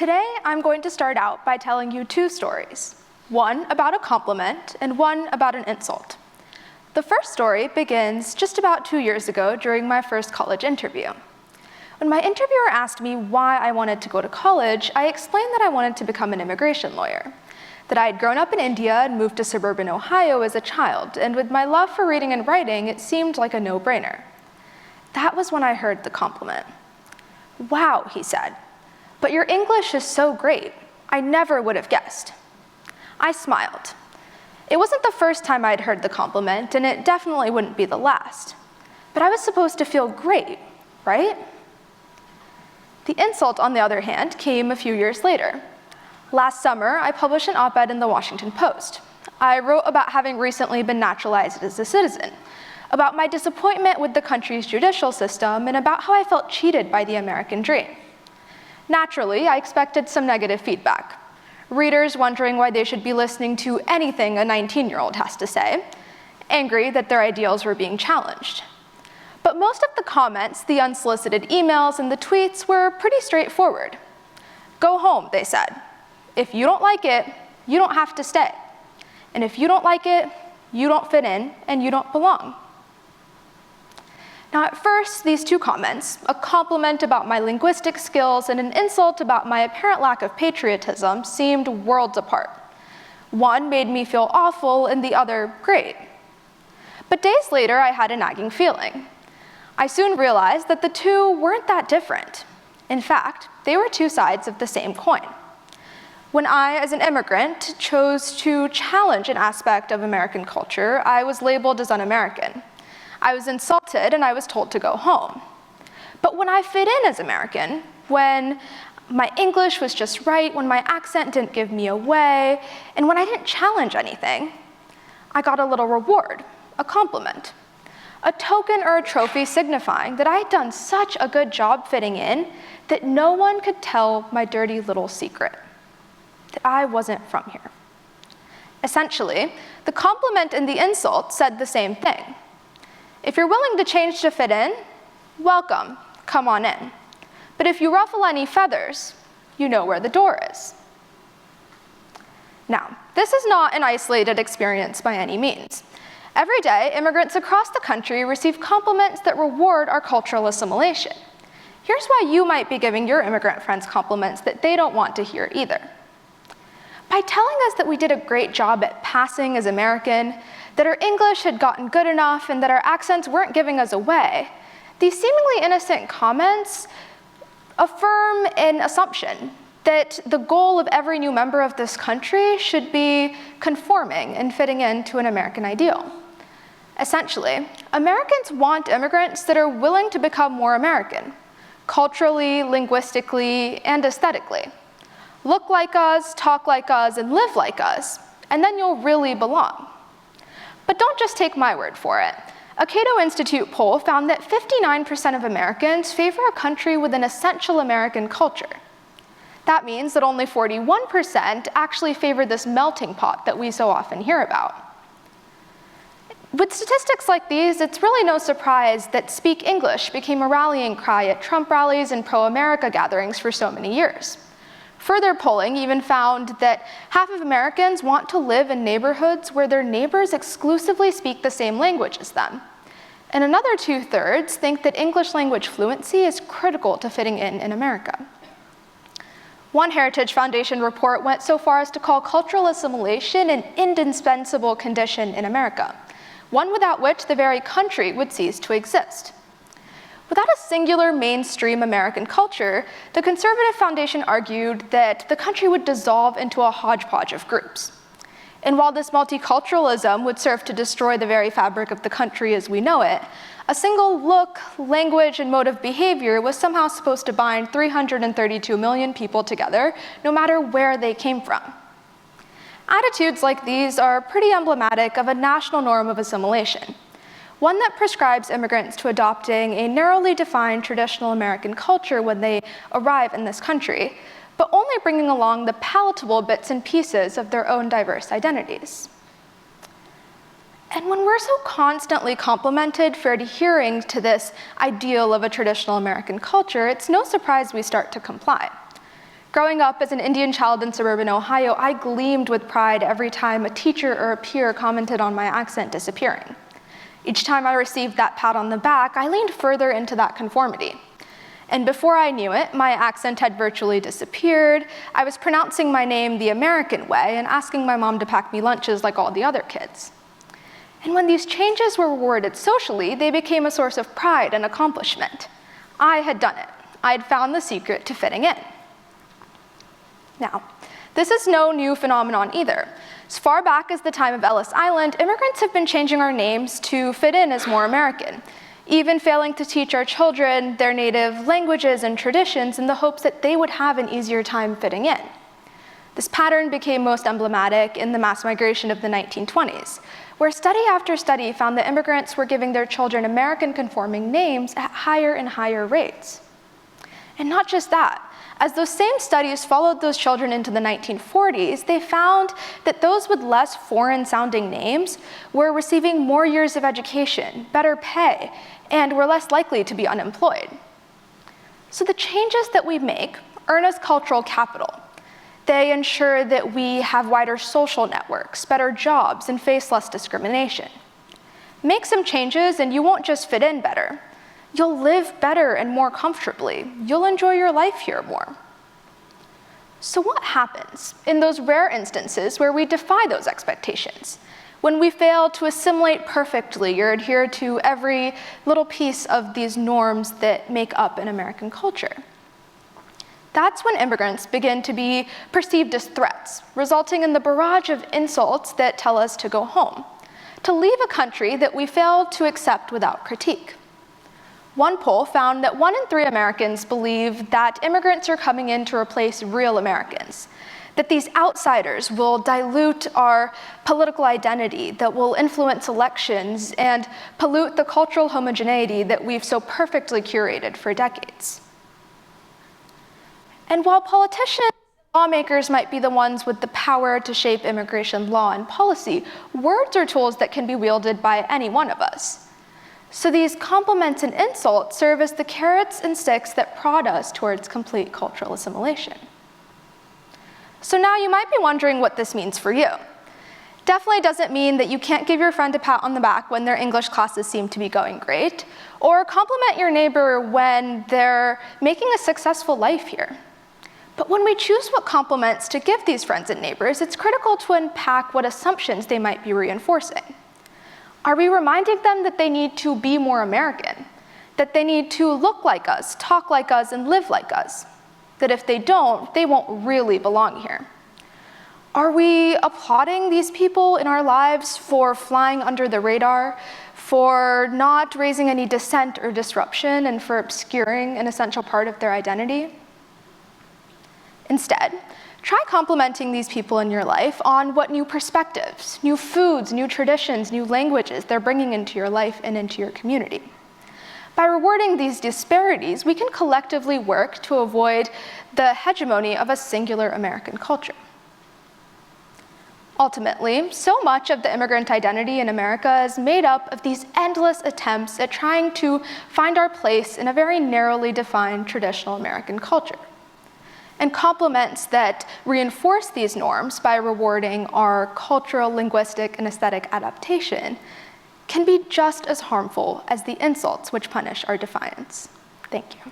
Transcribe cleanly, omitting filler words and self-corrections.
Today, I'm going to start out by telling you two stories, one about a compliment and one about an insult. The first story begins just about 2 years ago during my first college interview. When my interviewer asked me why I wanted to go to college, I explained that I wanted to become an immigration lawyer, that I had grown up in India and moved to suburban Ohio as a child, and with my love for reading and writing, it seemed like a no-brainer. That was when I heard the compliment. "Wow," he said, "but your English is so great. I never would have guessed." I smiled. It wasn't the first time I'd heard the compliment, and it definitely wouldn't be the last. But I was supposed to feel great, right? The insult, on the other hand, came a few years later. Last summer, I published an op-ed in the Washington Post. I wrote about having recently been naturalized as a citizen, about my disappointment with the country's judicial system, and about how I felt cheated by the American dream. Naturally, I expected some negative feedback. Readers wondering why they should be listening to anything a 19-year-old has to say, angry that their ideals were being challenged. But most of the comments, the unsolicited emails, and the tweets were pretty straightforward. "Go home," they said. "If you don't like it, you don't have to stay. And if you don't like it, you don't fit in and you don't belong." Now, at first, these two comments, a compliment about my linguistic skills and an insult about my apparent lack of patriotism, seemed worlds apart. One made me feel awful and the other great. But days later, I had a nagging feeling. I soon realized that the two weren't that different. In fact, they were two sides of the same coin. When I, as an immigrant, chose to challenge an aspect of American culture, I was labeled as un-American. I was insulted and I was told to go home. But when I fit in as American, when my English was just right, when my accent didn't give me away, and when I didn't challenge anything, I got a little reward, a compliment. A token or a trophy signifying that I had done such a good job fitting in that no one could tell my dirty little secret, that I wasn't from here. Essentially, the compliment and the insult said the same thing. If you're willing to change to fit in, welcome, come on in. But if you ruffle any feathers, you know where the door is. Now, this is not an isolated experience by any means. Every day, immigrants across the country receive compliments that reward our cultural assimilation. Here's why you might be giving your immigrant friends compliments that they don't want to hear either. By telling us that we did a great job at passing as American, that our English had gotten good enough, and that our accents weren't giving us away, these seemingly innocent comments affirm an assumption that the goal of every new member of this country should be conforming and fitting into an American ideal. Essentially, Americans want immigrants that are willing to become more American, culturally, linguistically, and aesthetically. Look like us, talk like us, and live like us, and then you'll really belong. But don't just take my word for it. A Cato Institute poll found that 59% of Americans favor a country with an essential American culture. That means that only 41% actually favor this melting pot that we so often hear about. With statistics like these, it's really no surprise that Speak English became a rallying cry at Trump rallies and pro-America gatherings for so many years. Further polling even found that half of Americans want to live in neighborhoods where their neighbors exclusively speak the same language as them. And another 2/3 think that English language fluency is critical to fitting in America. One Heritage Foundation report went so far as to call cultural assimilation an indispensable condition in America, one without which the very country would cease to exist. Without a singular mainstream American culture, the Conservative Foundation argued that the country would dissolve into a hodgepodge of groups. And while this multiculturalism would serve to destroy the very fabric of the country as we know it, a single look, language, and mode of behavior was somehow supposed to bind 332 million people together, no matter where they came from. Attitudes like these are pretty emblematic of a national norm of assimilation, one that prescribes immigrants to adopting a narrowly defined traditional American culture when they arrive in this country, but only bringing along the palatable bits and pieces of their own diverse identities. And when we're so constantly complimented for adhering to this ideal of a traditional American culture, it's no surprise we start to comply. Growing up as an Indian child in suburban Ohio, I gleamed with pride every time a teacher or a peer commented on my accent disappearing. Each time I received that pat on the back, I leaned further into that conformity. And before I knew it, my accent had virtually disappeared. I was pronouncing my name the American way and asking my mom to pack me lunches like all the other kids. And when these changes were rewarded socially, they became a source of pride and accomplishment. I had done it. I had found the secret to fitting in. Now, this is no new phenomenon either. As far back as the time of Ellis Island, immigrants have been changing our names to fit in as more American, even failing to teach our children their native languages and traditions in the hopes that they would have an easier time fitting in. This pattern became most emblematic in the mass migration of the 1920s, where study after study found that immigrants were giving their children American-conforming names at higher and higher rates. And not just that. As those same studies followed those children into the 1940s, they found that those with less foreign-sounding names were receiving more years of education, better pay, and were less likely to be unemployed. So the changes that we make earn us cultural capital. They ensure that we have wider social networks, better jobs, and face less discrimination. Make some changes and you won't just fit in better. You'll live better and more comfortably. You'll enjoy your life here more. So what happens in those rare instances where we defy those expectations? When we fail to assimilate perfectly or adhere to every little piece of these norms that make up an American culture? That's when immigrants begin to be perceived as threats, resulting in the barrage of insults that tell us to go home, to leave a country that we fail to accept without critique. One poll found that 1 in 3 Americans believe that immigrants are coming in to replace real Americans, that these outsiders will dilute our political identity, that will influence elections, and pollute the cultural homogeneity that we've so perfectly curated for decades. And while politicians and lawmakers might be the ones with the power to shape immigration law and policy, words are tools that can be wielded by any one of us. So these compliments and insults serve as the carrots and sticks that prod us towards complete cultural assimilation. So now you might be wondering what this means for you. Definitely doesn't mean that you can't give your friend a pat on the back when their English classes seem to be going great, or compliment your neighbor when they're making a successful life here. But when we choose what compliments to give these friends and neighbors, it's critical to unpack what assumptions they might be reinforcing. Are we reminding them that they need to be more American? That they need to look like us, talk like us, and live like us? That if they don't, they won't really belong here? Are we applauding these people in our lives for flying under the radar, for not raising any dissent or disruption, and for obscuring an essential part of their identity? Instead, try complimenting these people in your life on what new perspectives, new foods, new traditions, new languages they're bringing into your life and into your community. By rewarding these disparities, we can collectively work to avoid the hegemony of a singular American culture. Ultimately, so much of the immigrant identity in America is made up of these endless attempts at trying to find our place in a very narrowly defined traditional American culture. And compliments that reinforce these norms by rewarding our cultural, linguistic, and aesthetic adaptation can be just as harmful as the insults which punish our defiance. Thank you.